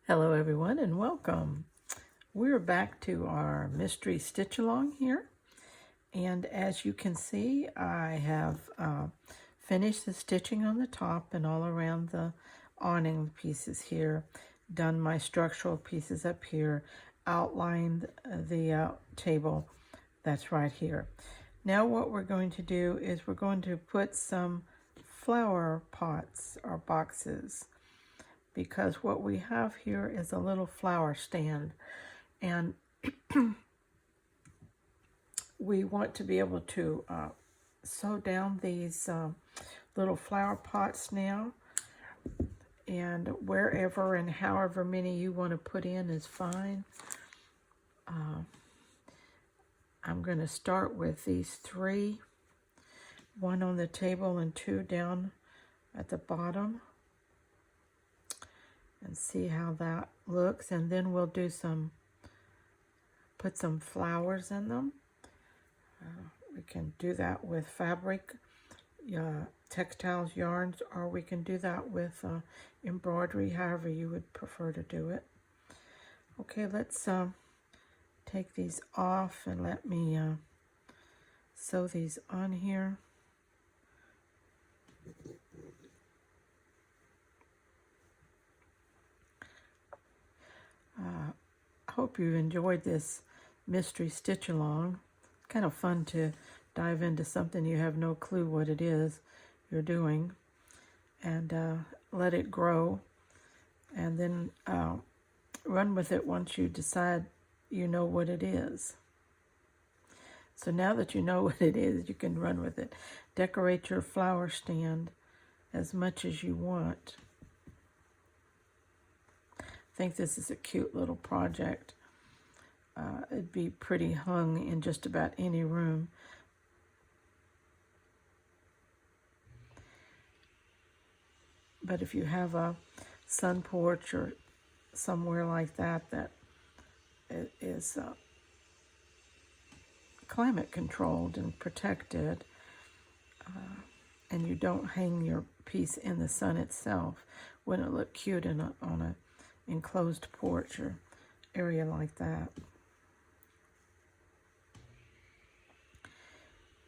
Hello everyone and welcome. We're back to our mystery stitch along here, and as you can see I have finished the stitching on the top and all around the awning pieces here, done my structural pieces up here, outlined the table that's right here. Now what we're going to do is we're going to put some flower pots or boxes, because what we have here is a little flower stand, and we want to be able to sew down these little flower pots now, and wherever and however many you want to put in is fine. I'm going to start with these three, one on the table and two down at the bottom, and see how that looks, and then we'll do put some flowers in them. We can do that with fabric, textiles, yarns, or we can do that with embroidery, however you would prefer to do it. Okay, let's take these off and let me sew these on here. I hope you enjoyed this mystery stitch along. Kind of fun to dive into something you have no clue what it is you're doing, and let it grow, and then run with it once you decide you know what it is. So now that you know what it is, you can run with it. Decorate your flower stand as much as you want. I think this is a cute little project. It'd be pretty hung in just about any room. But if you have a sun porch or somewhere like that that is climate controlled and protected, and you don't hang your piece in the sun itself, wouldn't it look cute on an enclosed porch or area like that?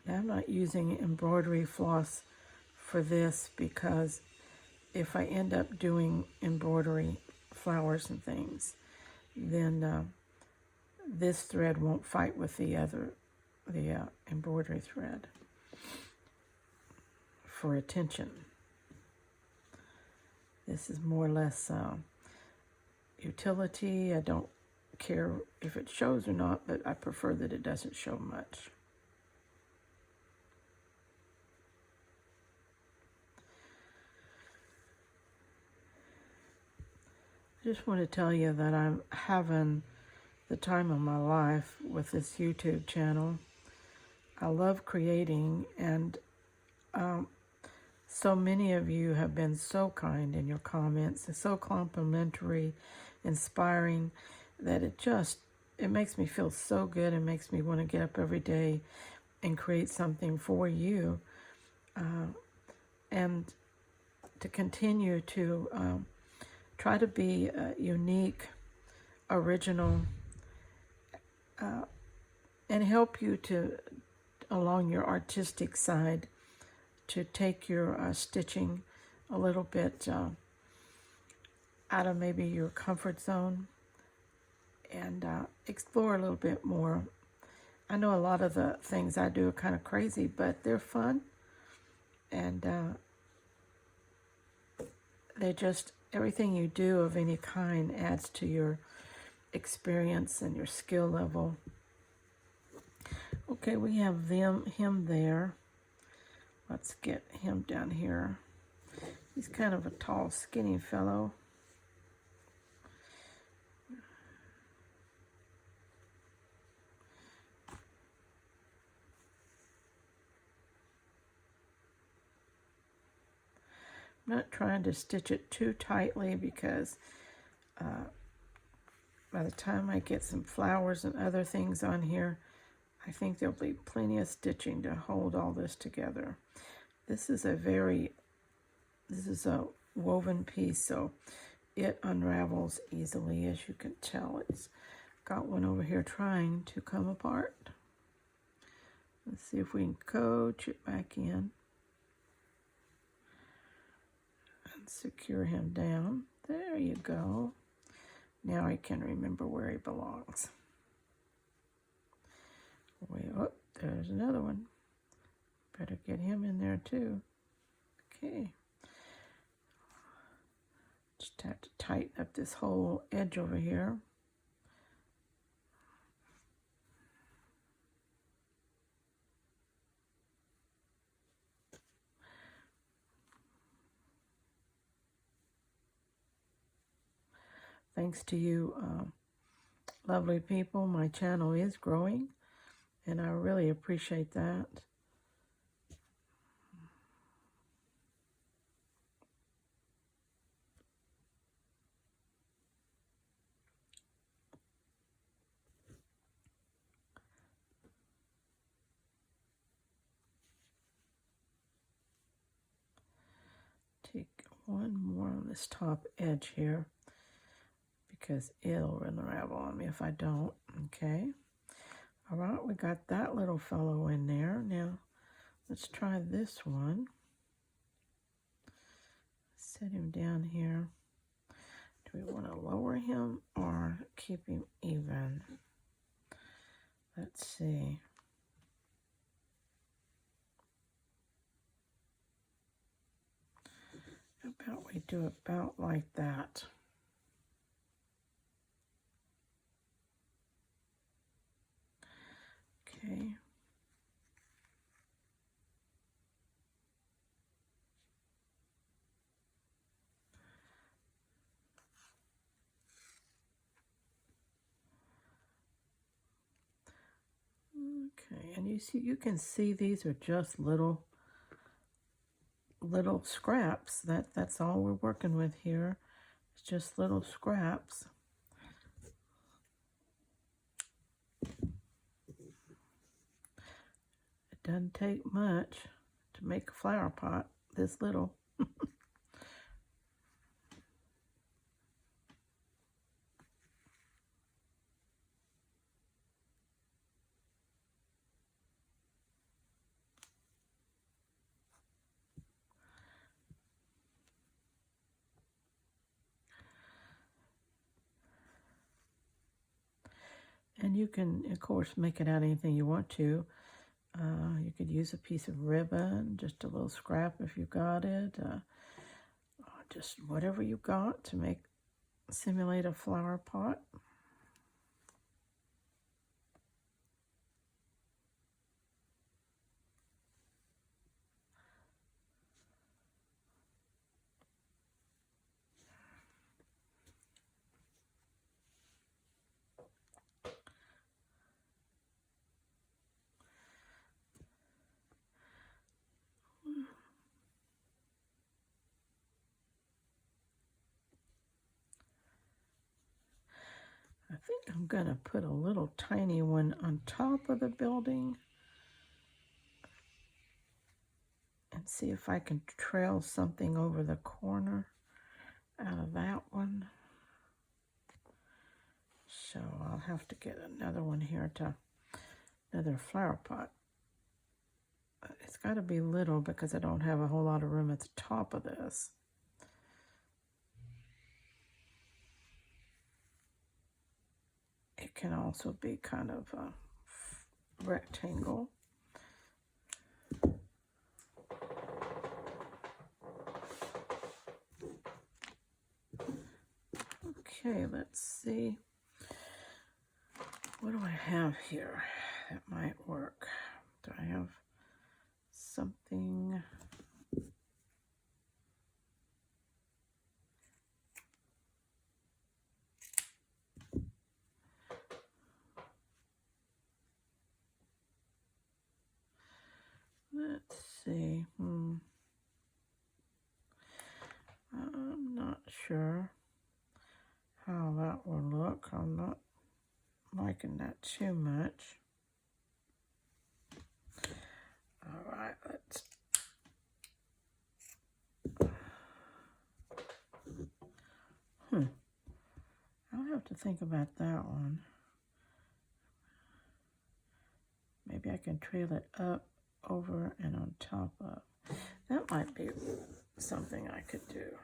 Now, I'm not using embroidery floss for this because if I end up doing embroidery flowers and things, then this thread won't fight with the embroidery thread for attention. This is more or less utility. I don't care if it shows or not, but I prefer that it doesn't show much. I just want to tell you that I'm having the time of my life with this YouTube channel. I love creating, and so many of you have been so kind in your comments and so complimentary, inspiring, that it makes me feel so good. It makes me want to get up every day and create something for you, and to continue to try to be unique, original, and help you to, along your artistic side, to take your stitching a little bit out of maybe your comfort zone and explore a little bit more. I know a lot of the things I do are kind of crazy, but they're fun, and everything you do of any kind adds to your experience and your skill level. Okay, we have him there. Let's get him down here. He's kind of a tall, skinny fellow. I'm not trying to stitch it too tightly because by the time I get some flowers and other things on here, I think there'll be plenty of stitching to hold all this together. This is a woven piece, so it unravels easily, as you can tell. It's got one over here trying to come apart. Let's see if we can coach it back in and secure him down. There you go. Now I can remember where he belongs. Wait, oh, there's another one. Better get him in there too. Okay. Just have to tighten up this whole edge over here. Thanks to you, lovely people, my channel is growing, and I really appreciate that. Take one more on this top edge here, because it'll unravel on me if I don't. Okay. All right, we got that little fellow in there. Now, let's try this one. Set him down here. Do we want to lower him or keep him even? Let's see. How about we do about like that? Okay. Okay, and you can see these are just little scraps. That's all we're working with here. It's just little scraps. It doesn't take much to make a flower pot this little. And you can, of course, make it out anything you want to. You could use a piece of ribbon, just a little scrap if you got it. Just whatever you got to simulate a flower pot. I think I'm going to put a little tiny one on top of the building and see if I can trail something over the corner out of that one. So I'll have to get another one here another flower pot. It's got to be little because I don't have a whole lot of room at the top of this. It can also be kind of a rectangle. Okay, let's see. What do I have here that might work? Do I have something? Let's see. I'm not sure how that will look. I'm not liking that too much. All right, let's I'll have to think about that one. Maybe I can trail it up, over, and on top of. That might be something I could do.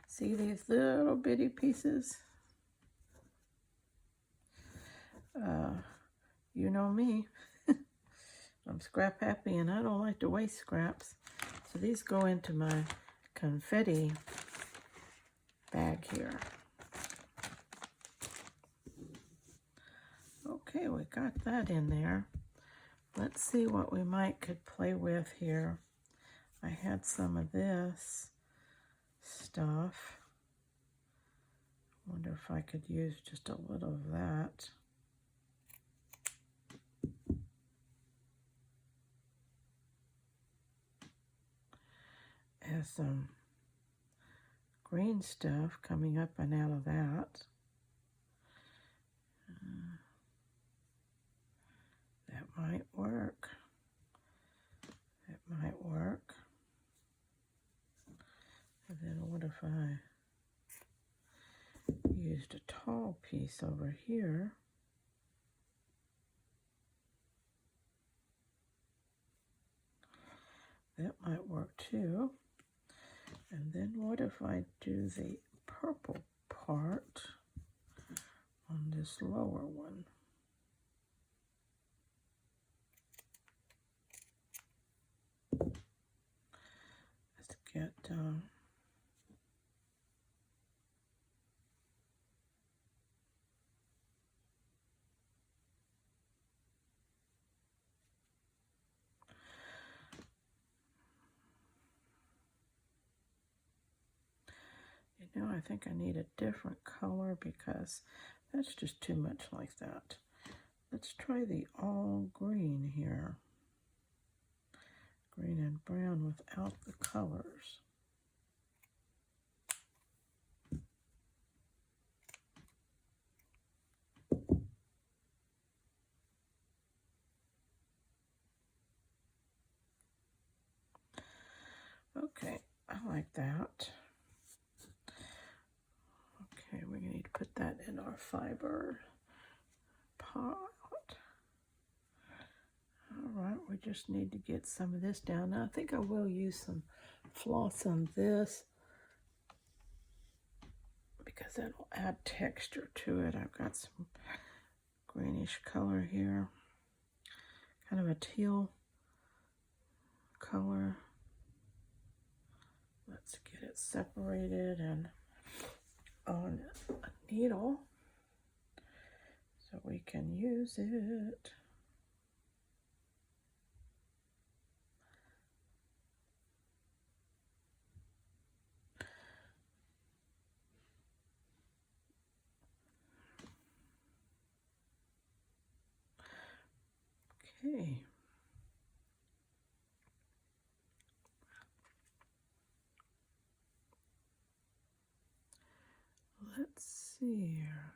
See these little bitty pieces? You know me. I'm scrap happy and I don't like to waste scraps. So these go into my confetti bag here. Okay, we got that in there. Let's see what we could play with here. I had some of this stuff. Wonder if I could use just a little of that. Has some green stuff coming up and out of that. That might work. That might work. And then what if I used a tall piece over here? That might work too. And then what if I do the purple part on this lower one? Let's get you know, I think I need a different color because that's just too much like that. Let's try the all green here. Green and brown without the colors. Okay, I like that. Okay, we need to put that in our fiber pot. All right, we just need to get some of this down. Now, I think I will use some floss on this because that'll add texture to it. I've got some greenish color here, kind of a teal color. Let's get it separated and on a needle so we can use it. Okay. Let's see here.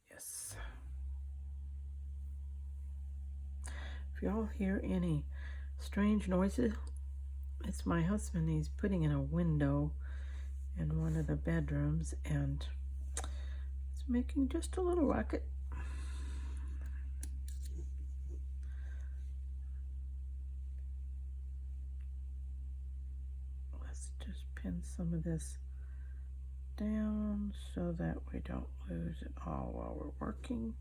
Yes. If y'all hear any strange noises, it's my husband. He's putting in a window in one of the bedrooms and it's making just a little racket. Let's just pin some of this down so that we don't lose it all while we're working.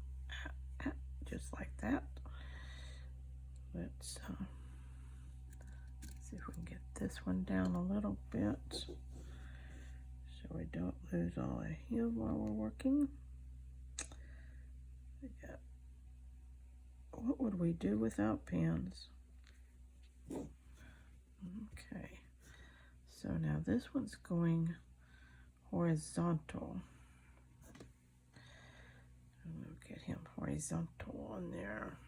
Just like that. Let's see if we can get this one down a little bit so we don't lose all of him while we're working. Yeah. What would we do without pins? Okay, so now this one's going horizontal. We'll get him horizontal on there.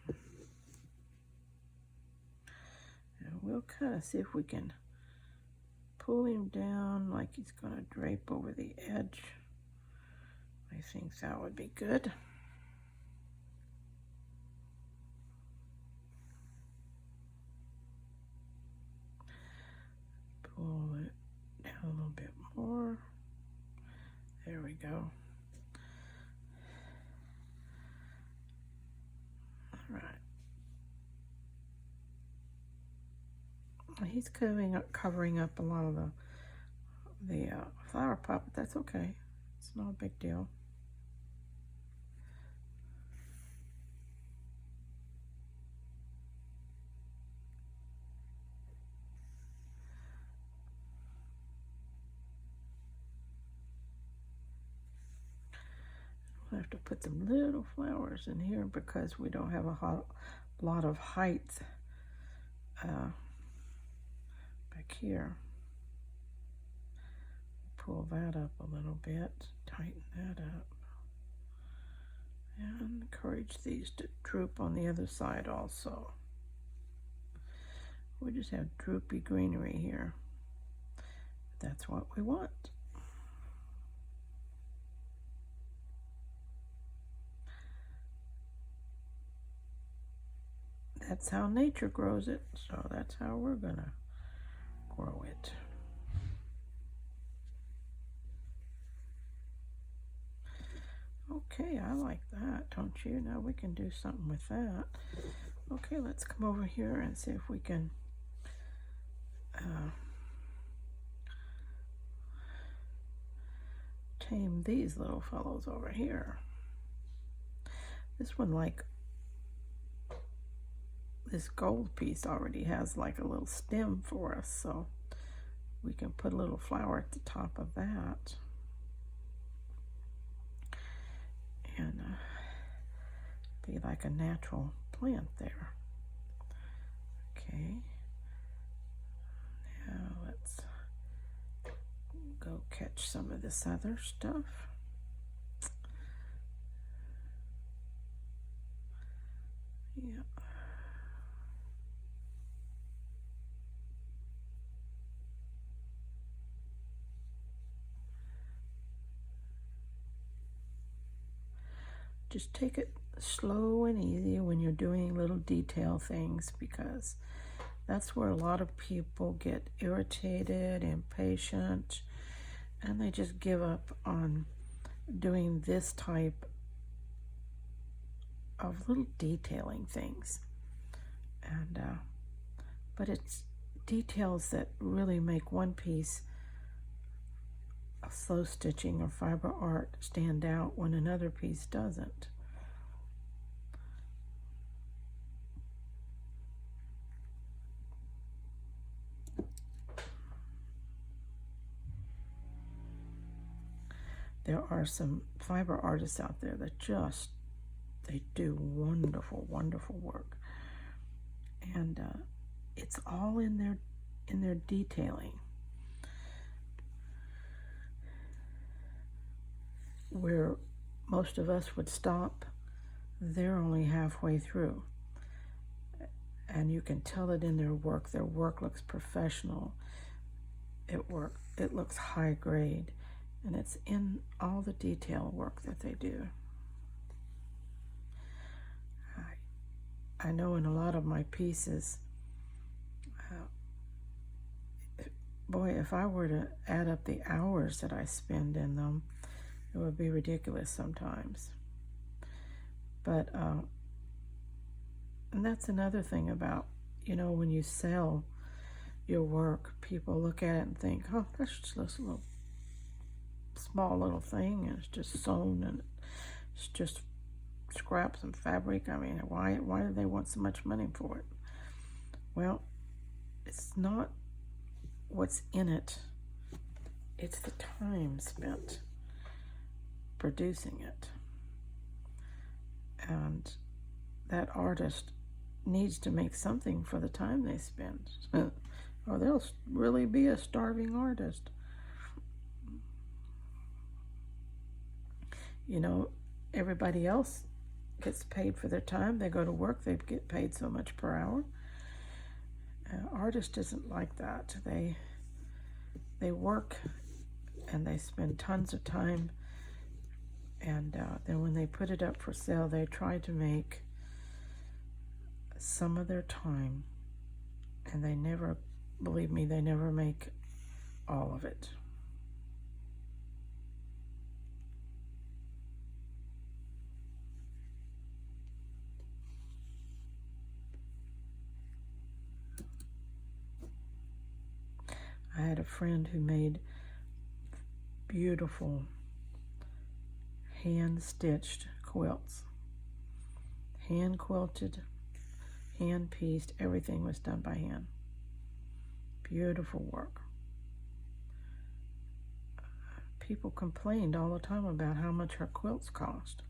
And we'll kind of see if we can pull him down like he's going to drape over the edge. I think that would be good. He's covering up a lot of the flower pot, but that's okay. It's not a big deal. I have to put some little flowers in here because we don't have a lot of height back here. Pull that up a little bit, tighten that up, and encourage these to droop on the other side also. We just have droopy greenery here. That's what we want. That's how nature grows it, so that's how we're gonna grow it. Okay, I like that, don't you? Now we can do something with that. Okay, let's come over here and see if we can tame these little fellows over here. This one, like this gold piece, already has like a little stem for us, so we can put a little flower at the top of that. And be like a natural plant there. Okay, now let's go catch some of this other stuff. Yeah. Just take it slow and easy when you're doing little detail things, because that's where a lot of people get irritated, impatient, and they just give up on doing this type of little detailing things. And but it's details that really make one piece of slow stitching or fiber art stand out when another piece doesn't. There are some fiber artists out there that they do wonderful, wonderful work, and it's all in their detailing. Where most of us would stop, they're only halfway through, and you can tell it in their work. Their work looks professional. It looks high grade, and it's in all the detail work that they do. I know in a lot of my pieces, boy, if I were to add up the hours that I spend in them, it would be ridiculous sometimes. But and that's another thing about, when you sell your work, people look at it and think, oh, that's just a little small little thing, and it's just sewn, and it's just scraps and fabric. I mean, why do they want so much money for it? Well, it's not what's in it, it's the time spent producing it. And that artist needs to make something for the time they spend, or they'll really be a starving artist. Everybody else gets paid for their time. They go to work, they get paid so much per hour. Artist isn't like that. They work and they spend tons of time, and then when they put it up for sale, they try to make some of their time, and they never, believe me, they never make all of it. friend who made beautiful hand-stitched quilts. Hand-quilted, hand-pieced, everything was done by hand. Beautiful work. People complained all the time about how much her quilts cost.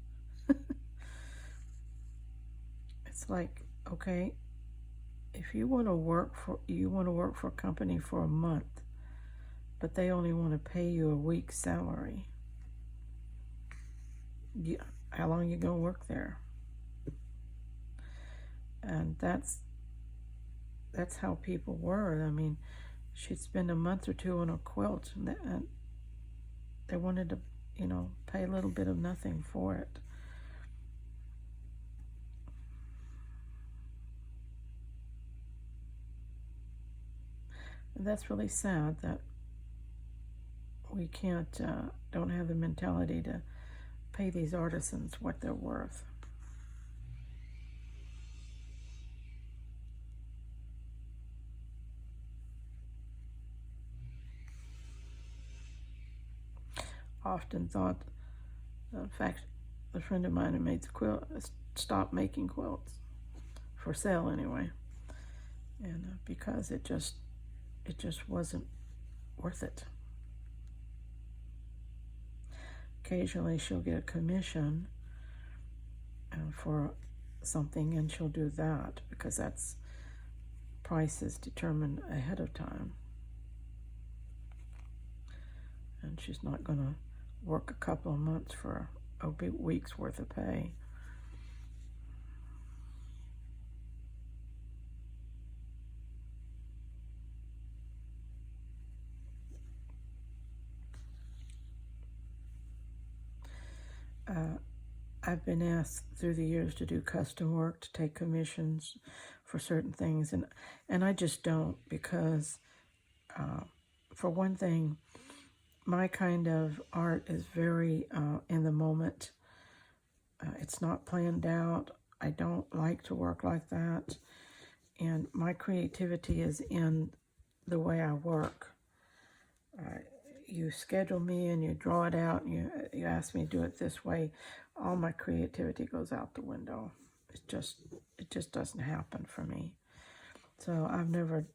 It's like, okay, if you want to work for a company for a month, but they only want to pay you a week's salary. How long are you gonna work there? And that's how people were. I mean, she'd spend a month or two on a quilt, and they wanted to, pay a little bit of nothing for it. And that's really sad that we don't have the mentality to pay these artisans what they're worth. Often thought, in fact, a friend of mine who made the quilt stopped making quilts, for sale anyway, and because it just wasn't worth it. Occasionally she'll get a commission for something, and she'll do that because that's price is determined ahead of time, and she's not going to work a couple of months for a week's worth of pay. I've been asked through the years to do custom work, to take commissions for certain things, and I just don't, because for one thing, my kind of art is very in the moment. It's not planned out. I don't like to work like that, and my creativity is in the way I work. You schedule me and you draw it out, and you ask me to do it this way, all my creativity goes out the window. It just doesn't happen for me. So I've never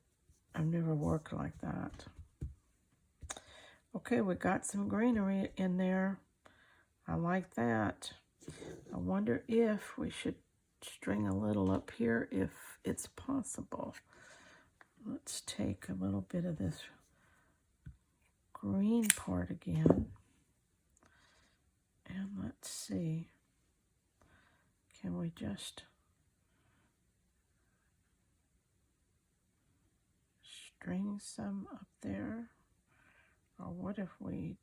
worked like that. Okay, we got some greenery in there. I like that. I wonder if we should string a little up here if it's possible. Let's take a little bit of this green part again, and let's see, can we just string some up there, or what if we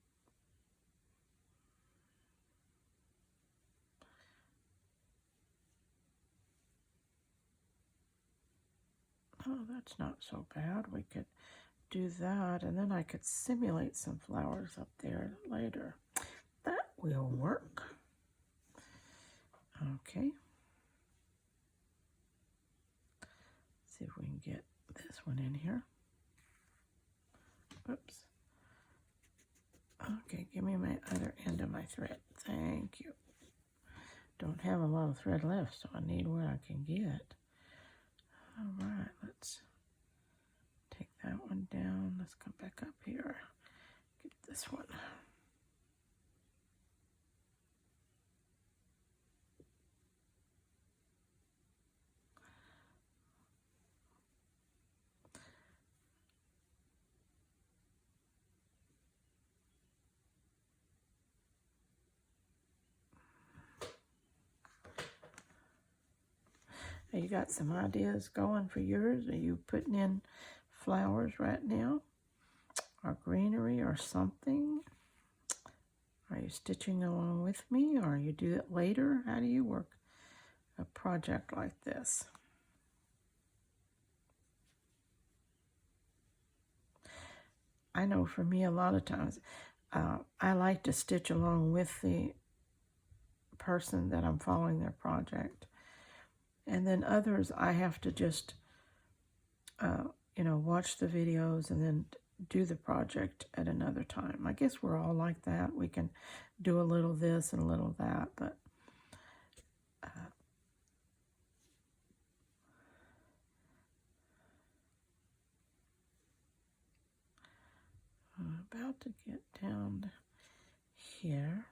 that's not so bad. We could do that, and then I could simulate some flowers up there later. That will work. Okay. See if we can get this one in here. Oops. Okay, give me my other end of my thread. Thank you. Don't have a lot of thread left, so I need what I can get. All right, let's take that one down. Let's come back up here. Get this one. You got some ideas going for yours? Are you putting in flowers right now, or greenery, or something? Are you stitching along with me, or you do it later? How do you work a project like this? I know for me, a lot of times, I like to stitch along with the person that I'm following their project. And then others, I have to just, watch the videos and then do the project at another time. I guess we're all like that. We can do a little this and a little that, but I'm about to get down here.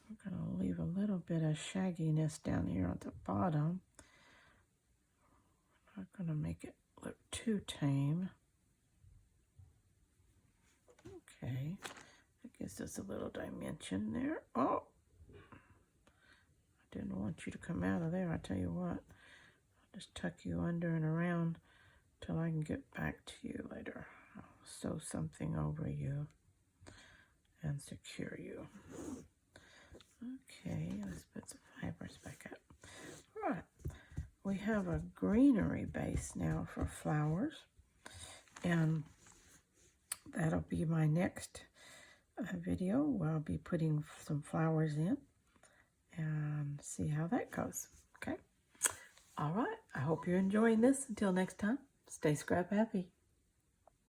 I'm going to leave a little bit of shagginess down here at the bottom. I'm not going to make it look too tame. Okay, that gives us a little dimension there. Oh, I didn't want you to come out of there. I tell you what, I'll just tuck you under and around till I can get back to you later. I'll sew something over you and secure you. Okay, let's put some fibers back up. All right, we have a greenery base now for flowers, and that'll be my next video where I'll be putting some flowers in and see how that goes. Okay, all right, I hope you're enjoying this. Until next time, stay scrap happy.